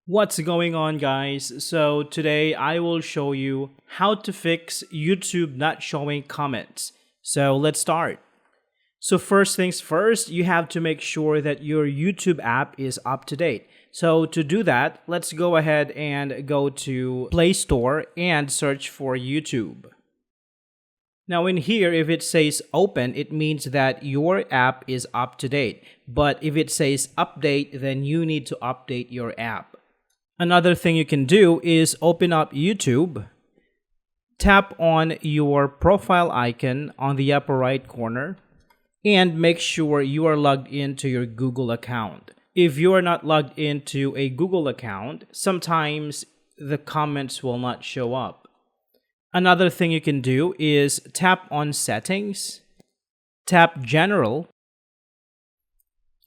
What's going on, guys? So today I will show you how to fix YouTube not showing comments. So let's start. So first things first, you have to make sure that your YouTube app is up to date. So to do that, let's go ahead and go to Play Store and search for YouTube. Now in here, if it says open, it means that your app is up to date. But if it says update, then you need to update your app. Another thing you can do is open up YouTube, tap on your profile icon on the upper right corner, and make sure you are logged into your Google account. If you are not logged into a Google account, sometimes the comments will not show up. Another thing you can do is tap on Settings, tap General,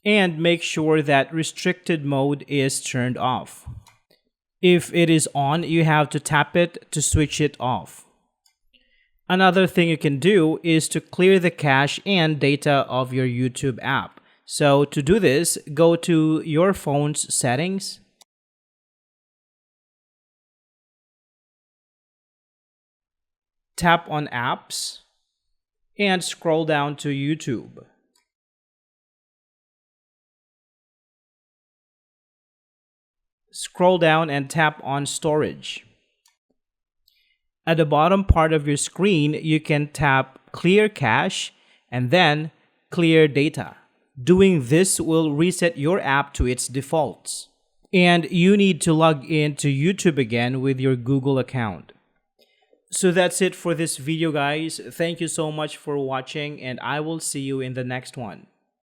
and make sure that Restricted Mode is turned off. If it is on, you have to tap it to switch it off. Another thing you can do is to clear the cache and data of your YouTube app. So to do this, go to your phone's settings, tap on Apps, and scroll down to YouTube. Scroll down and tap on Storage. At the bottom part of your screen, you can tap Clear Cache and then Clear Data. Doing this will reset your app to its defaults. And you need to log into YouTube again with your Google account. So that's it for this video, guys. Thank you so much for watching, and I will see you in the next one.